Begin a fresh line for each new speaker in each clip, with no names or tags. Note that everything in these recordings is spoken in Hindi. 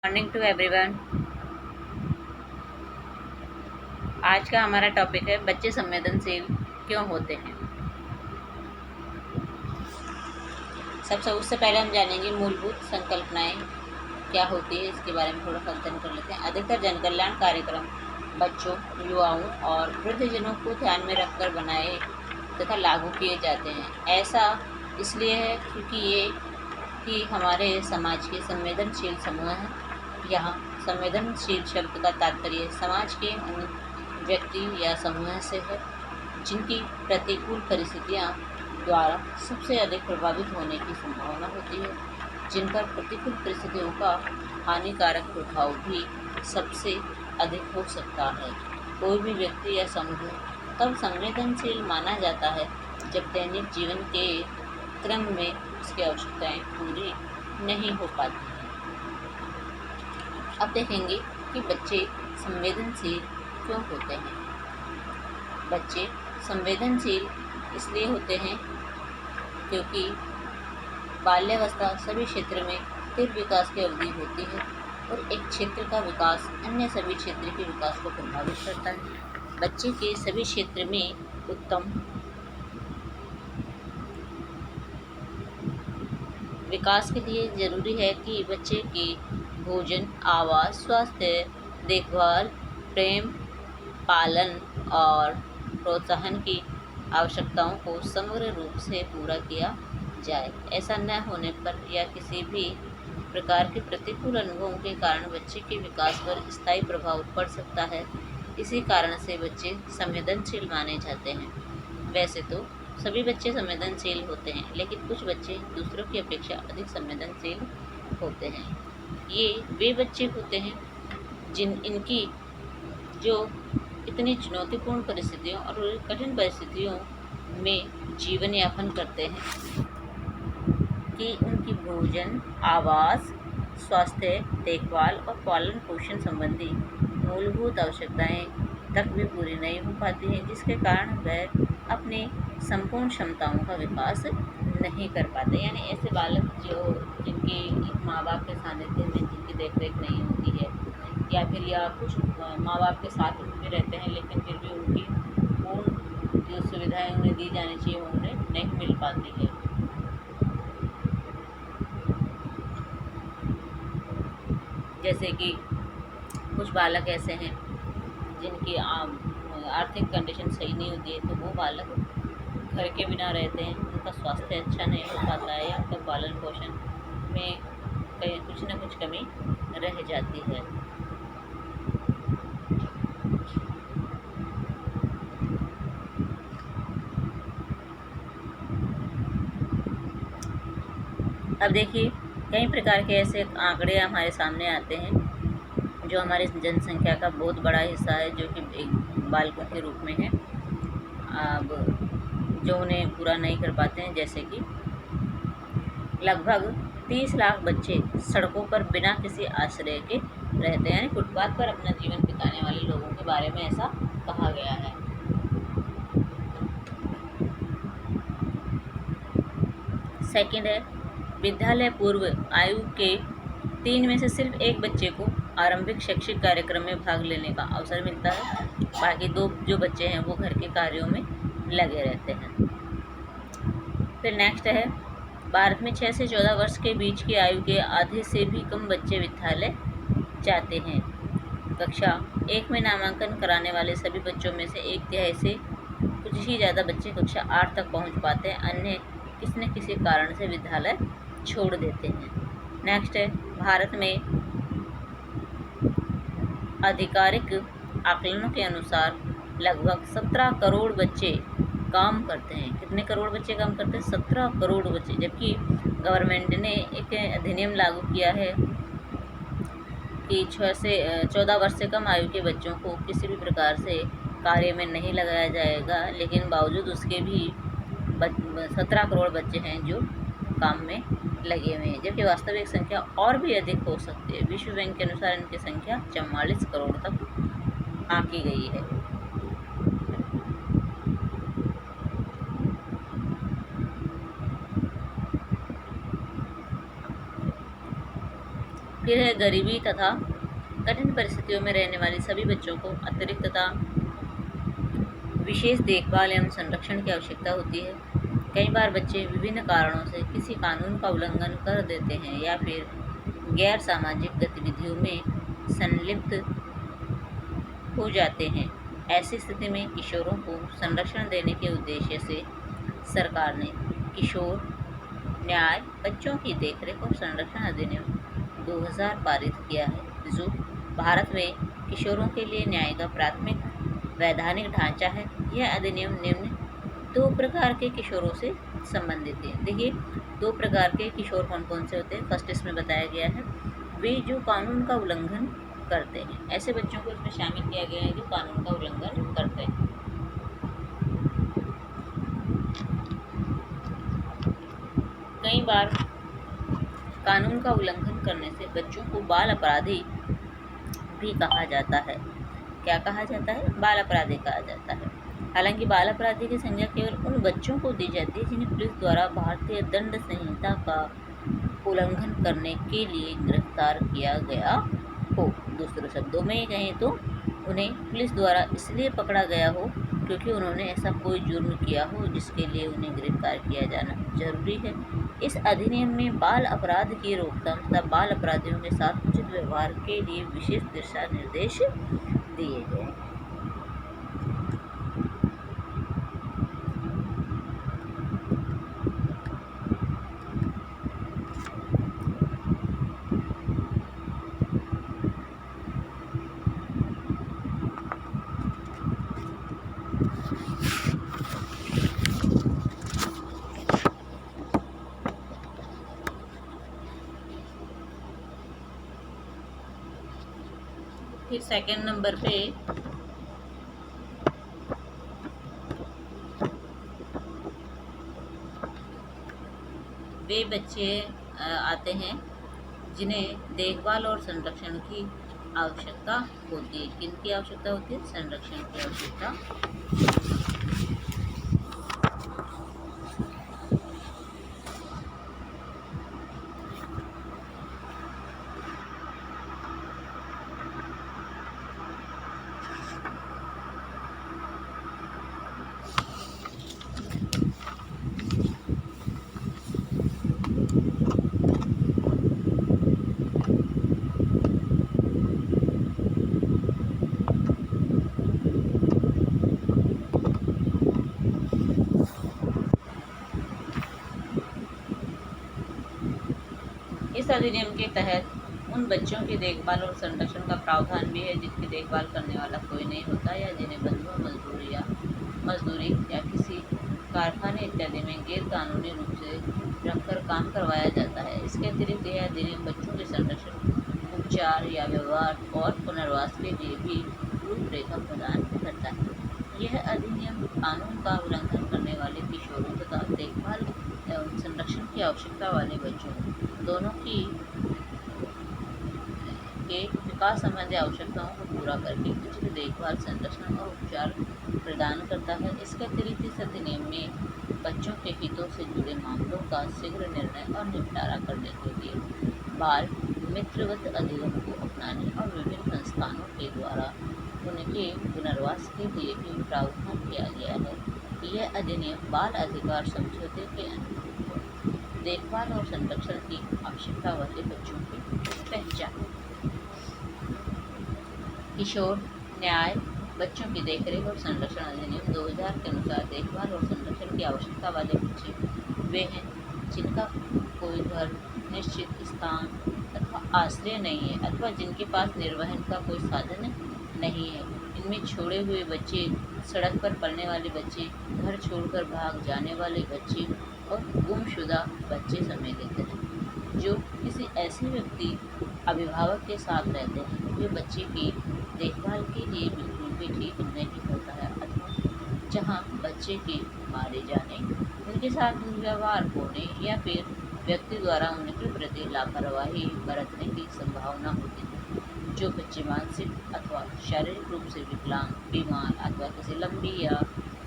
Morning to everyone. आज का हमारा टॉपिक है बच्चे संवेदनशील क्यों होते हैं। सबसे उससे पहले हम जानेंगे मूलभूत संकल्पनाएं क्या होती है, इसके बारे में थोड़ा सा अध्ययन कर लेते हैं। अधिकतर जनकल्याण कार्यक्रम बच्चों, युवाओं और वृद्धजनों को ध्यान में रखकर बनाए तथा लागू किए जाते हैं। ऐसा इसलिए है क्योंकि ये कि हमारे समाज के संवेदनशील समूह हैं। यहाँ संवेदनशील शब्द का तात्पर्य समाज के उन व्यक्ति या समूह से है जिनकी प्रतिकूल परिस्थितियाँ द्वारा सबसे अधिक प्रभावित होने की संभावना होती है, जिन पर प्रतिकूल परिस्थितियों का हानिकारक प्रभाव भी सबसे अधिक हो सकता है। कोई भी व्यक्ति या समूह तब संवेदनशील माना जाता है जब दैनिक जीवन के क्रम में उसकी आवश्यकताएं पूरी नहीं हो पाती हैं। अब देखेंगे कि बच्चे संवेदनशील क्यों होते हैं। बच्चे संवेदनशील इसलिए होते हैं क्योंकि बाल्यावस्था सभी क्षेत्र में तीव्र विकास की अवधि होती है और एक क्षेत्र का विकास अन्य सभी क्षेत्र के विकास को प्रभावित करता है। बच्चे के सभी क्षेत्र में उत्तम विकास के लिए जरूरी है कि बच्चे के भोजन, आवास, स्वास्थ्य, देखभाल, प्रेम, पालन और प्रोत्साहन की आवश्यकताओं को समग्र रूप से पूरा किया जाए। ऐसा न होने पर या किसी भी प्रकार के प्रतिकूल अनुभवों के कारण बच्चे के विकास पर स्थायी प्रभाव पड़ सकता है। इसी कारण से बच्चे संवेदनशील माने जाते हैं। वैसे तो सभी बच्चे संवेदनशील होते हैं, लेकिन कुछ बच्चे दूसरों की अपेक्षा अधिक संवेदनशील होते हैं। ये वे बच्चे होते हैं इनकी जो इतनी चुनौतीपूर्ण परिस्थितियों और कठिन परिस्थितियों में जीवन यापन करते हैं कि उनकी भोजन, आवास, स्वास्थ्य, देखभाल और पालन पोषण संबंधी मूलभूत आवश्यकताएं तक भी पूरी नहीं हो पाती हैं, जिसके कारण वह अपनी संपूर्ण क्षमताओं का विकास नहीं कर पाते। यानी ऐसे बालक जिनके माँ बाप के सानिध्य में जिनकी देखरेख नहीं होती है या फिर कुछ माँ बाप के साथ भी रहते हैं लेकिन फिर भी उनकी पूर्ण जो सुविधाएं उन्हें दी जानी चाहिए वो उन्हें नहीं मिल पाती है। जैसे कि कुछ बालक ऐसे हैं जिनकी आर्थिक कंडीशन सही नहीं होती है, तो वो बालक घर के बिना रहते हैं, उनका स्वास्थ्य अच्छा नहीं हो पाता है या उनका पालन पोषण में कहीं कुछ न कुछ कमी रह जाती है। अब देखिए कई प्रकार के ऐसे आंकड़े हमारे सामने आते हैं जो हमारी जनसंख्या का बहुत बड़ा हिस्सा है, जो कि एक बालकों के रूप में है, अब जो उन्हें पूरा नहीं कर पाते हैं। जैसे कि लगभग 30 लाख बच्चे सड़कों पर बिना किसी आश्रय के रहते हैं, यानी फुटपाथ पर अपना जीवन बिताने वाले लोगों के बारे में ऐसा कहा गया है। सेकंड है विद्यालय पूर्व आयु के 3 में से सिर्फ एक बच्चे को आरंभिक शैक्षिक कार्यक्रम में भाग लेने का अवसर मिलता है। बाकी 2 जो बच्चे हैं वो घर के कार्यों में लगे रहते हैं। फिर नेक्स्ट है भारत में 6 से 14 वर्ष के बीच की आयु के आधे से भी कम बच्चे विद्यालय जाते हैं। कक्षा 1 में नामांकन कराने वाले सभी बच्चों में से 1/3 से कुछ ही ज़्यादा बच्चे कक्षा 8 तक पहुंच पाते हैं, अन्य किसी न किसी कारण से विद्यालय छोड़ देते हैं। नेक्स्ट है भारत में आधिकारिक आकलनों के अनुसार लगभग 17 करोड़ बच्चे काम करते हैं। कितने करोड़ बच्चे काम करते हैं? 17 करोड़ बच्चे। जबकि गवर्नमेंट ने एक अधिनियम लागू किया है कि 6 से 14 वर्ष से कम आयु के बच्चों को किसी भी प्रकार से कार्य में नहीं लगाया जाएगा, लेकिन बावजूद उसके भी 17 करोड़ बच्चे हैं जो काम में लगे हुए हैं, जबकि वास्तविक संख्या और भी अधिक हो सकती है। विश्व बैंक के अनुसार इनकी संख्या 44 करोड़ तक आंकी गई है। फिर है गरीबी तथा कठिन परिस्थितियों में रहने वाले सभी बच्चों को अतिरिक्त तथा विशेष देखभाल एवं संरक्षण की आवश्यकता होती है। कई बार बच्चे विभिन्न कारणों से किसी कानून का उल्लंघन कर देते हैं या फिर गैर सामाजिक गतिविधियों में संलिप्त हो जाते हैं। ऐसी स्थिति में किशोरों को संरक्षण देने के उद्देश्य से सरकार ने किशोर न्याय बच्चों की देखरेख और संरक्षण अधिनियम 2000 पारित किया है, जो भारत में किशोरों के लिए न्याय का प्राथमिक वैधानिक ढांचा है। यह अधिनियम निम्न 2 प्रकार के किशोरों से संबंधित है। देखिए 2 प्रकार के किशोर कौन कौन से होते हैं। फर्स्ट इसमें बताया गया है वे जो कानून का उल्लंघन करते हैं। ऐसे बच्चों को इसमें शामिल किया गया है जो कानून का उल्लंघन करते हैं। कई बार कानून का उल्लंघन करने से बच्चों को बाल अपराधी भी कहा जाता है। क्या कहा जाता है? बाल अपराधी कहा जाता है। हालांकि बाल अपराधी की संज्ञा केवल उन बच्चों को दी जाती है जिन्हें पुलिस द्वारा भारतीय दंड संहिता का उल्लंघन करने के लिए गिरफ्तार किया गया हो। दूसरे शब्दों में कहें तो उन्हें पुलिस द्वारा इसलिए पकड़ा गया हो क्योंकि उन्होंने ऐसा कोई जुर्म किया हो जिसके लिए उन्हें गिरफ्तार किया जाना जरूरी है। इस अधिनियम में बाल अपराध की रोकथाम तथा बाल अपराधियों के साथ उचित व्यवहार के लिए विशेष दिशा निर्देश दिए गए हैं। फिर सेकंड नंबर पे वे बच्चे आते हैं जिन्हें देखभाल और संरक्षण की आवश्यकता होती है। किनकी आवश्यकता होती है? संरक्षण की आवश्यकता। इस अधिनियम के तहत उन बच्चों की देखभाल और संरक्षण का प्रावधान भी है जिनकी देखभाल करने वाला कोई नहीं होता या जिन्हें बंधुआ मजदूरी या किसी कारखाने इत्यादि में गैर कानूनी रूप से रखकर काम करवाया जाता है। इसके अतिरिक्त यह अधिनियम बच्चों के संरक्षण, उपचार या व्यवहार और पुनर्वास के लिए भी रूपरेखा प्रदान करता है। यह अधिनियम कानून का उल्लंघन करने वाले किशोरों तथा देखभाल एवं संरक्षण की आवश्यकता वाले बच्चों दोनों के विकास संबंधी आवश्यकताओं को पूरा करके उचित देखभाल, संरक्षण और उपचार प्रदान करता है। इसके अतिरिक्त इस अधिनियम में बच्चों के हितों से जुड़े मामलों का शीघ्र निर्णय और निपटारा करने के लिए बाल मित्रवत अधिगम को अपनाने और विभिन्न संस्थानों के द्वारा उनके पुनर्वास के लिए भी प्रावधान किया गया है। यह अधिनियम बाल अधिकार समझौते के अनुरूप देखभाल और संरक्षण की आवश्यकता वाले बच्चों की पहचान। किशोर न्याय बच्चों की देखरेख और संरक्षण अधिनियम 2000 के अनुसार देखभाल और संरक्षण की आवश्यकता वाले बच्चे वे हैं जिनका कोई घर, निश्चित स्थान अथवा आश्रय नहीं है अथवा जिनके पास निर्वहन का कोई साधन नहीं है। इनमें छोड़े हुए बच्चे, सड़क पर पलने वाले बच्चे, घर छोड़कर भाग जाने वाले बच्चे और गुमशुदा बच्चे सम्मिलित हैं। जो किसी ऐसे व्यक्ति अभिभावक के साथ रहते हैं जो बच्चे की देखभाल के लिए बिल्कुल भी ठीक नहीं होता है अथवा जहां बच्चे के मारे जाने, उनके साथ दुर्व्यवहार होने या फिर व्यक्ति द्वारा उनके प्रति लापरवाही बरतने की संभावना होती है। जो बच्चे मानसिक अथवा शारीरिक रूप से विकलांग, बीमार अथवा किसी लंबी या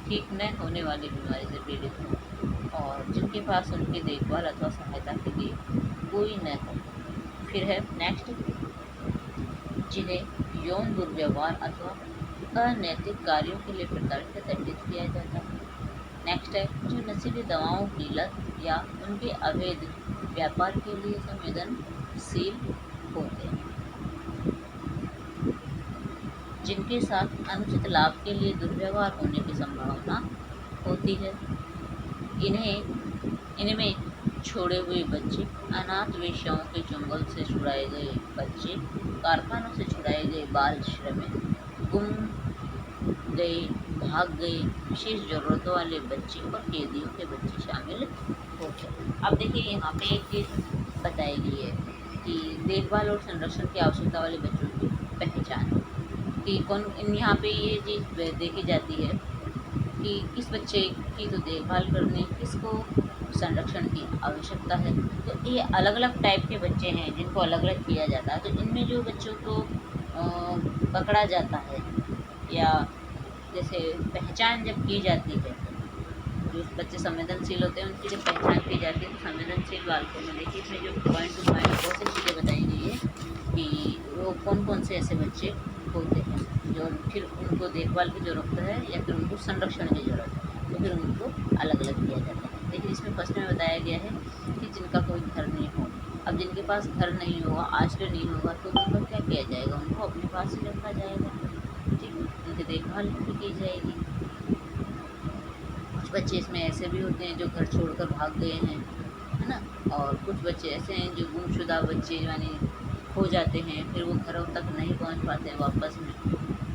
ठीक न होने वाली बीमारी से पीड़ित हों और जिनके पास उनकी देखभाल अथवा सहायता के लिए कोई न हो, फिर है नेक्स्ट, जिन्हें यौन दुर्व्यवहार अथवा अनैतिक कार्यों के लिए प्रताड़ित या दंडित किया जाता है। नेक्स्ट है, जो नशीली दवाओं की लत या उनके अवैध व्यापार के लिए संवेदनशील होते हैं, जिनके साथ अनुचित लाभ के लिए दुर्व्यवहार होने की संभावना होती है। इनमें छोड़े हुए बच्चे, अनाथ वेश्याओं के चंगुल से छुड़ाए गए बच्चे, कारखानों से छुड़ाए गए बाल श्रमिक, गुम गए, भाग गए, विशेष जरूरतों वाले बच्चे और कैदियों के बच्चे शामिल होते हैं। अब देखिए यहाँ पे एक चीज़ बताई गई है कि देखभाल और संरक्षण की आवश्यकता वाले बच्चों की पहचान, कि कौन यहाँ पे ये चीज़ देखी जाती है कि किस बच्चे की तो देखभाल करने, किसको संरक्षण की आवश्यकता है। तो ये अलग अलग टाइप के बच्चे हैं जिनको अलग अलग किया जाता है। तो इनमें जो बच्चों को पकड़ा जाता है या जैसे पहचान जब की जाती है, जो बच्चे संवेदनशील होते हैं उनकी जब पहचान की जाती है, तो संवेदनशील बालकों में देखिए इसमें जो पॉइंट टू पॉइंट बहुत सी चीज़ें बताई गई है कि वो कौन कौन से ऐसे बच्चे होते हैं जो फिर उनको देखभाल की ज़रूरत है या फिर उनको संरक्षण की ज़रूरत है, तो फिर उनको अलग अलग किया जाता है। लेकिन इसमें फर्स्ट में बताया गया है कि जिनका कोई घर नहीं हो। अब जिनके पास घर नहीं होगा, आश्रय नहीं होगा, तो उनका क्या किया जाएगा, उनको अपने पास ही रखा जाएगा, ठीक, उनकी देखभाल भी की जाएगी। कुछ बच्चे इसमें ऐसे भी होते हैं जो घर छोड़कर भाग गए हैं, है ना, और कुछ बच्चे ऐसे हैं जो गुमशुदा बच्चे यानी खो जाते हैं, फिर वो घरों तक नहीं पहुंच पाते वापस में,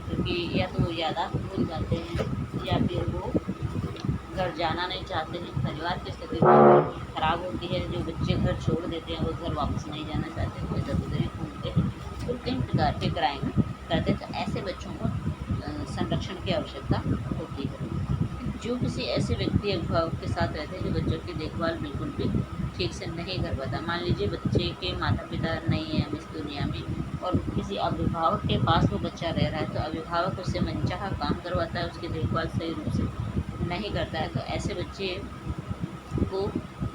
क्योंकि या तो वो यादाश्त भूल जाते हैं या फिर वो घर जाना नहीं चाहते हैं। परिवार की स्थिति खराब होती है, जो बच्चे घर छोड़ देते हैं वो घर वापस नहीं जाना चाहते, वो इधर उधर ही घूमते हैं, तो कई प्रकार के क्राइम करते हैं। तो ऐसे बच्चों को संरक्षण की आवश्यकता होती है। जो किसी ऐसे व्यक्ति अभिभावक के साथ रहते हैं जो बच्चों की देखभाल बिल्कुल भी ठीक से नहीं कर पाता। मान लीजिए बच्चे के माता पिता नहीं हैं अब इस दुनिया में और किसी अभिभावक के पास वो बच्चा रह रहा है, तो अभिभावक उससे मनचाहा काम करवाता है, उसकी देखभाल सही रूप से नहीं करता है, तो ऐसे बच्चे को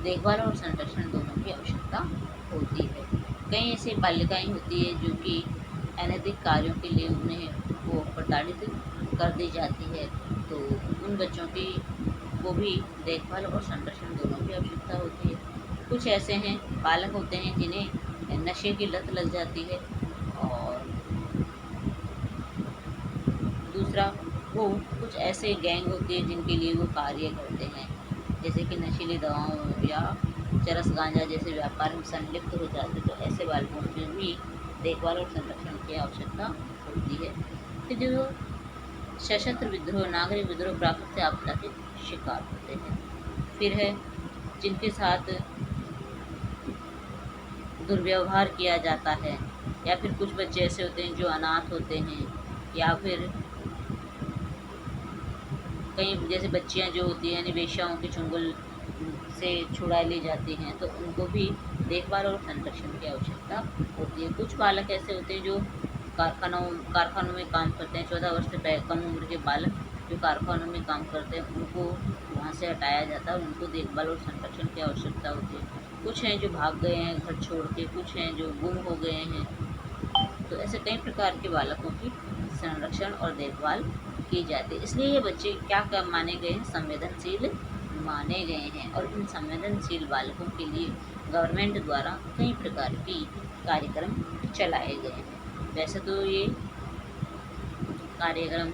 देखभाल और संरक्षण दोनों की आवश्यकता होती है। कई ऐसी बालिकाएं होती है जो कि अनैतिक कार्यों के लिए उन्हें वो प्रताड़ित कर दी जाती है, तो उन बच्चों की को भी देखभाल और संरक्षण दोनों की आवश्यकता होती है। कुछ ऐसे हैं बालक होते हैं जिन्हें नशे की लत लग जाती है, और दूसरा वो कुछ ऐसे गैंग होते हैं जिनके लिए वो कार्य करते हैं, जैसे कि नशीली दवाओं या चरस गांजा जैसे व्यापार में संलिप्त हो जाते, तो ऐसे बालकों में भी देखभाल और संरक्षण की आवश्यकता होती है। फिर जो सशस्त्र विद्रोह, नागरिक विद्रोह, प्राकृतिक आपदा के शिकार होते हैं। फिर है जिनके साथ दुर्व्यवहार किया जाता है, या फिर कुछ बच्चे ऐसे होते हैं जो अनाथ होते हैं, या फिर कई जैसे बच्चियां जो होती हैं यानी वेश्याओं के चंगुल से छुड़ा ली जाती हैं, तो उनको भी देखभाल और संरक्षण की आवश्यकता होती है। कुछ बालक ऐसे होते हैं जो कारखानों में काम करते हैं, 14 वर्ष से कम उम्र के बालक जो कारखानों में काम करते हैं उनको वहाँ से हटाया जाता है, उनको देखभाल और संरक्षण की आवश्यकता होती है। कुछ हैं जो भाग गए हैं घर छोड़ के, कुछ हैं जो गुम हो गए हैं, तो ऐसे कई प्रकार के बालकों की संरक्षण और देखभाल की जाती है। इसलिए ये बच्चे क्या माने गए हैं, संवेदनशील माने गए हैं, और इन संवेदनशील बालकों के लिए गवर्नमेंट द्वारा कई प्रकार की कार्यक्रम चलाए गए हैं। वैसे तो ये कार्यक्रम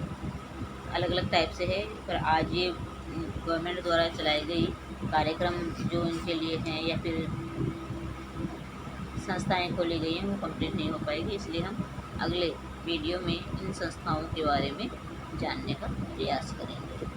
अलग अलग टाइप से है, पर आज ये गवर्नमेंट द्वारा चलाई गई कार्यक्रम जो इनके लिए हैं या फिर संस्थाएं खोली गई हैं वो कंप्लीट नहीं हो पाएगी, इसलिए हम अगले वीडियो में इन संस्थाओं के बारे में जानने का प्रयास करेंगे।